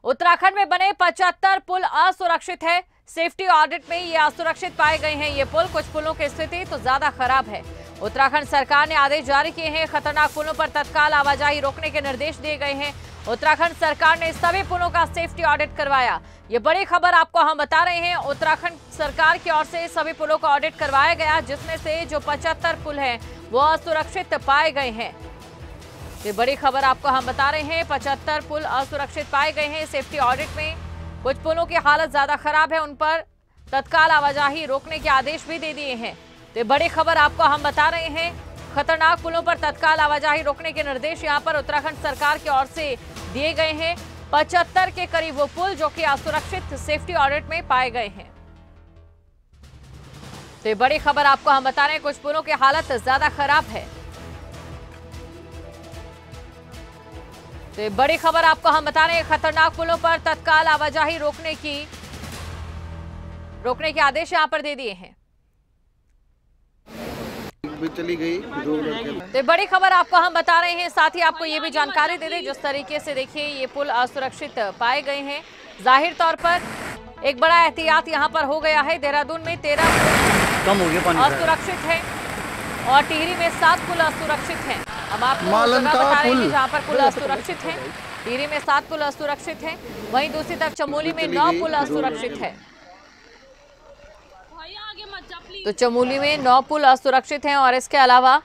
उत्तराखंड में बने 75 पुल असुरक्षित है। सेफ्टी ऑडिट में ये असुरक्षित पाए गए हैं। ये पुल, कुछ पुलों की स्थिति तो ज्यादा खराब है। उत्तराखंड सरकार ने आदेश जारी किए हैं। खतरनाक पुलों पर तत्काल आवाजाही रोकने के निर्देश दिए गए हैं। उत्तराखंड सरकार ने सभी पुलों का सेफ्टी ऑडिट करवाया। ये बड़ी खबर आपको हम बता रहे हैं। उत्तराखंड सरकार की ओर से सभी पुलों का ऑडिट करवाया गया, जिसमें से जो 75 पुल हैं वो असुरक्षित पाए गए हैं। ये बड़ी खबर आपको हम बता रहे हैं। 75 पुल असुरक्षित पाए गए हैं सेफ्टी ऑडिट में। कुछ पुलों की हालत ज्यादा खराब है, उन पर तत्काल आवाजाही रोकने के आदेश भी दे दिए हैं। तो बड़ी खबर आपको हम बता रहे हैं। खतरनाक पुलों पर तत्काल आवाजाही रोकने के निर्देश यहां पर उत्तराखंड सरकार की ओर से दिए गए हैं। 75 के करीब वो पुल जो कि असुरक्षित सेफ्टी ऑडिट में पाए गए हैं। तो बड़ी खबर आपको हम बता रहे हैं। कुछ पुलों की हालत ज्यादा खराब है। तो बड़ी खबर आपको हम बता रहे हैं। खतरनाक पुलों पर तत्काल आवाजाही रोकने के आदेश यहां पर दे दिए हैं। भी चली गई तो बड़ी खबर आपको हम बता रहे हैं। साथ ही आपको ये भी जानकारी दे दें, जिस तरीके से देखिए ये पुल असुरक्षित पाए गए हैं, जाहिर तौर पर एक बड़ा एहतियात यहां पर हो गया है। देहरादून में 13 कम हो गया पानी असुरक्षित है और टिहरी में 7 पुल असुरक्षित हैं। अब आपको बता रहे हैं जहाँ पर पुल असुरक्षित है। टिहरी में 7 पुल असुरक्षित हैं, वहीं दूसरी तरफ चमोली में 9 पुल असुरक्षित है। तो चमोली में 9 पुल असुरक्षित हैं। और इसके अलावा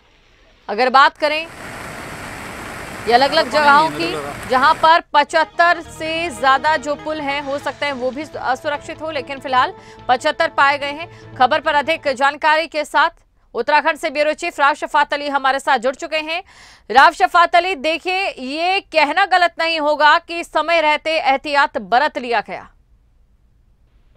अगर बात करें ये अलग अलग जगहों की, जहां पर 75 से ज्यादा जो पुल हैं हो सकते हैं वो भी असुरक्षित हो, लेकिन फिलहाल 75 पाए गए हैं। खबर पर अधिक जानकारी के साथ उत्तराखंड से ब्यूरो चीफ राव शफात अली हमारे साथ जुड़ चुके हैं। राव शफात अली, देखिए ये कहना गलत नहीं होगा कि समय रहते एहतियात बरत लिया गया।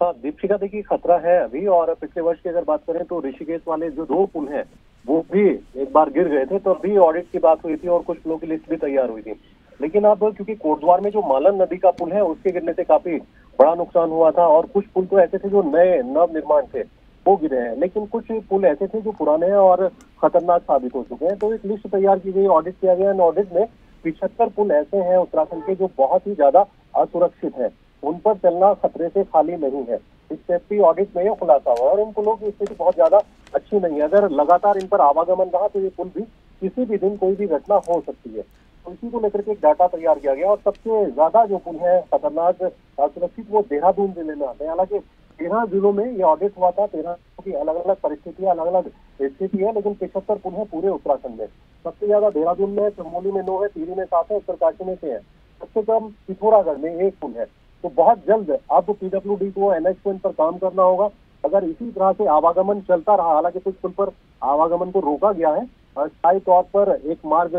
दीपशिखा, देखिए खतरा है अभी। और पिछले वर्ष की अगर बात करें तो ऋषिकेश वाले जो 2 पुल हैं वो भी एक बार गिर गए थे, तो अभी ऑडिट की बात हुई थी और कुछ पुलों की लिस्ट भी तैयार हुई थी। लेकिन अब क्योंकि कोटद्वार में जो मालन नदी का पुल है उसके गिरने से काफी बड़ा नुकसान हुआ था, और कुछ पुल तो ऐसे थे जो नए नव निर्माण थे वो गिरे हैं, लेकिन कुछ पुल ऐसे थे जो पुराने हैं और खतरनाक साबित हो चुके हैं। तो एक लिस्ट तैयार की गई, ऑडिट किया गया। ऑडिट में 75 पुल ऐसे हैं उत्तराखंड के जो बहुत ही ज्यादा असुरक्षित है, उन पर चलना खतरे से खाली नहीं है। इस सेफ्टी ऑडिट में यह खुलासा हुआ, और उन पुलों की स्थिति बहुत ज्यादा अच्छी नहीं है। अगर लगातार इन पर आवागमन रहा तो ये पुल भी किसी भी दिन कोई भी घटना हो सकती है। तो इसी को लेकर के एक डाटा तैयार किया गया। और सबसे ज्यादा जो पुल है खतरनाक असुरक्षित वो देहरादून जिले में आते हैं। हालांकि 13 जिलों में ये ऑडिट हुआ था। 13 की अलग अलग परिस्थितियां, अलग अलग स्थिति है, लेकिन 75 पुल है पूरे उत्तराखंड में। सबसे ज्यादा देहरादून में, चमोली में 9 है, टिहरी में 7 है, उत्तरकाशी में 6 है। सबसे कम पिथौरागढ़ में 1 पुल है। तो बहुत जल्द अब पीडब्ल्यूडी को, एनएच को इन पर काम करना होगा। अगर इसी तरह से आवागमन चलता रहा, हालांकि कुछ पुल पर आवागमन को रोका गया है, स्थायी तौर पर एक मार्ग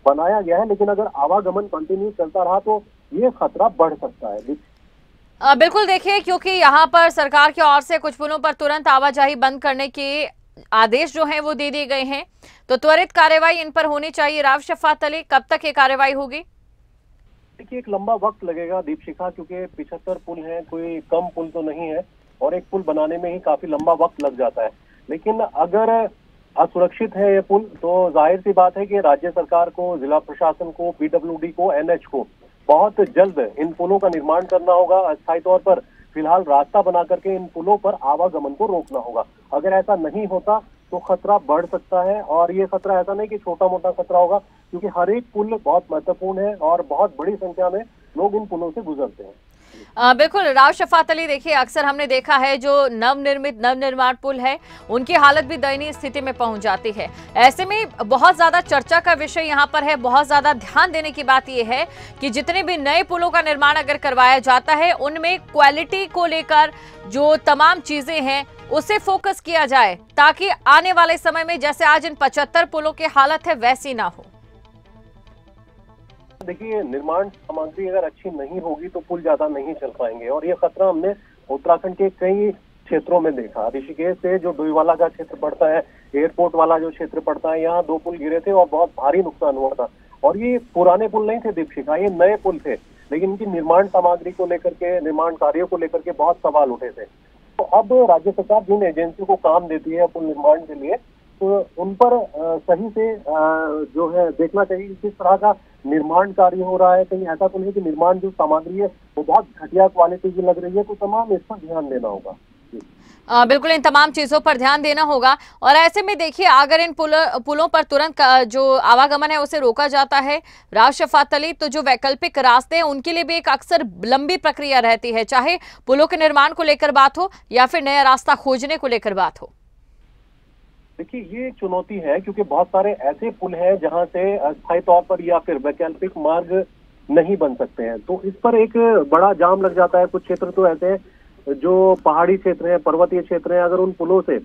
बनाया गया है, लेकिन अगर आवागमन कंटिन्यू चलता रहा तो ये खतरा बढ़ सकता है। बिल्कुल, देखिए क्योंकि यहाँ पर सरकार की ओर से कुछ पुलों पर तुरंत आवाजाही बंद करने के आदेश जो हैं वो दे दिए गए हैं, तो त्वरित कार्रवाई इन पर होनी चाहिए। राव शफात अली, कब तक ये कार्रवाई होगी? देखिए एक लंबा वक्त लगेगा दीपशिखा, क्योंकि 75 पुल हैं, कोई कम पुल तो नहीं है, और एक पुल बनाने में ही काफी लंबा वक्त लग जाता है। लेकिन अगर असुरक्षित है ये पुल तो जाहिर सी बात है कि राज्य सरकार को, जिला प्रशासन को, पीडब्ल्यूडी को, एनएच को बहुत जल्द इन पुलों का निर्माण करना होगा। अस्थायी तौर पर फिलहाल रास्ता बना करके इन पुलों पर आवागमन को रोकना होगा। अगर ऐसा नहीं होता तो खतरा बढ़ सकता है, और ये खतरा ऐसा नहीं कि छोटा मोटा खतरा होगा, क्योंकि हर एक पुल बहुत महत्वपूर्ण है और बहुत बड़ी संख्या में लोग इन पुलों से गुजरते हैं। बिल्कुल राव शफात अली, देखिए अक्सर हमने देखा है जो नवनिर्माण पुल है उनकी हालत भी दयनीय स्थिति में पहुंच जाती है। ऐसे में बहुत ज्यादा चर्चा का विषय यहाँ पर है, बहुत ज्यादा ध्यान देने की बात यह है कि जितने भी नए पुलों का निर्माण अगर करवाया जाता है उनमें क्वालिटी को लेकर जो तमाम चीजें हैं उसे फोकस किया जाए, ताकि आने वाले समय में जैसे आज इन 75 पुलों की हालत है वैसी ना हो। देखिए निर्माण सामग्री अगर अच्छी नहीं होगी तो पुल ज्यादा नहीं चल पाएंगे, और ये खतरा हमने उत्तराखंड के कई क्षेत्रों में देखा। ऋषिकेश से जो डोईवाला का क्षेत्र पड़ता है, एयरपोर्ट वाला जो क्षेत्र पड़ता है, यहाँ 2 पुल गिरे थे और बहुत भारी नुकसान हुआ था। और ये पुराने पुल नहीं थे दीपशिखा, ये नए पुल थे, लेकिन इनकी निर्माण सामग्री को लेकर के, निर्माण कार्यों को लेकर के बहुत सवाल उठे थे। तो अब राज्य सरकार जिन एजेंसियों को काम देती है पुल निर्माण के लिए, तो उन पर सही से जो है देखना चाहिए किस तरह का निर्माण कार्य हो रहा है, कहीं ऐसा तो नहीं कि निर्माण जो सामग्री है वो बहुत घटिया क्वालिटी की लग रही है, तो तमाम इस पर ध्यान देना होगा। बिल्कुल इन तमाम चीजों पर ध्यान देना होगा। और ऐसे में देखिए, अगर इन पुलों पर तुरंत जो आवागमन है उसे रोका जाता है राव शफात अली, तो जो वैकल्पिक रास्ते हैं उनके लिए भी एक अक्सर लंबी प्रक्रिया रहती है, चाहे पुलों के निर्माण को लेकर बात हो या फिर नया रास्ता खोजने को लेकर बात हो। देखिए, ये एक चुनौती है क्योंकि बहुत सारे ऐसे पुल हैं जहां से अस्थायी तौर पर या फिर वैकल्पिक मार्ग नहीं बन सकते हैं, तो इस पर एक बड़ा जाम लग जाता है। कुछ क्षेत्र तो ऐसे हैं जो पहाड़ी क्षेत्र है, पर्वतीय क्षेत्र है, अगर उन पुलों से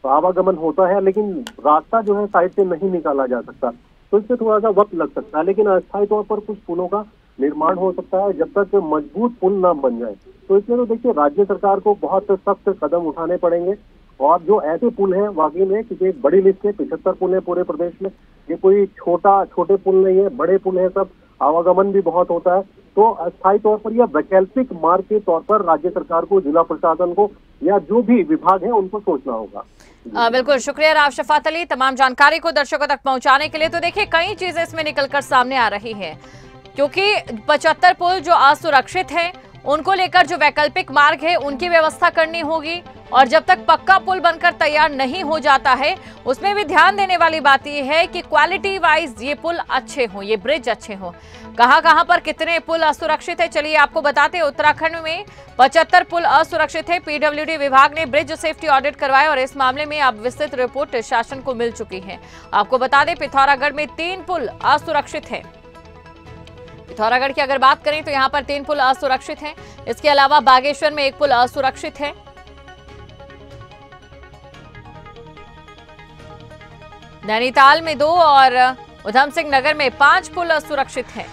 आवागमन होता है लेकिन रास्ता जो है साइड से नहीं निकाला जा सकता, तो इससे थोड़ा सा वक्त लग सकता है। लेकिन अस्थायी तौर पर कुछ पुलों का निर्माण हो सकता है जब तक मजबूत पुल ना बन जाए। तो इसलिए तो देखिए, राज्य सरकार को बहुत सख्त कदम उठाने पड़ेंगे। और जो ऐसे पुल हैं वाकई में, क्योंकि एक बड़ी लिस्ट है, 75 पुल है पूरे प्रदेश में, ये कोई छोटे पुल नहीं है, बड़े पुल है सब, आवागमन भी बहुत होता है। तो अस्थायी तौर पर या वैकल्पिक मार्ग के तौर पर राज्य सरकार को, जिला प्रशासन को या जो भी विभाग है उनको सोचना होगा। बिल्कुल, शुक्रिया राव शफात अली तमाम जानकारी को दर्शकों तक पहुंचाने के लिए। तो देखिए, कई चीजें इसमें निकलकर सामने आ रही है, क्योंकि 75 पुल जो असुरक्षित हैं उनको लेकर जो वैकल्पिक मार्ग है उनकी व्यवस्था करनी होगी, और जब तक पक्का पुल बनकर तैयार नहीं हो जाता है उसमें भी ध्यान देने वाली बात यह है कि क्वालिटी वाइज ये पुल अच्छे हों, ये ब्रिज अच्छे हों। कहां पर कितने पुल असुरक्षित है, चलिए आपको बताते हैं। उत्तराखंड में 75 पुल असुरक्षित है। पीडब्ल्यूडी विभाग ने ब्रिज सेफ्टी ऑडिट करवाया और इस मामले में अब विस्तृत रिपोर्ट शासन को मिल चुकी है। आपको बता दें, पिथौरागढ़ में 3 पुल असुरक्षित है। पिथौरागढ़ की अगर बात करें तो यहां पर 3 पुल असुरक्षित हैं। इसके अलावा बागेश्वर में 1 पुल असुरक्षित है। नैनीताल में 2 और उधम सिंह नगर में 5 पुल असुरक्षित हैं।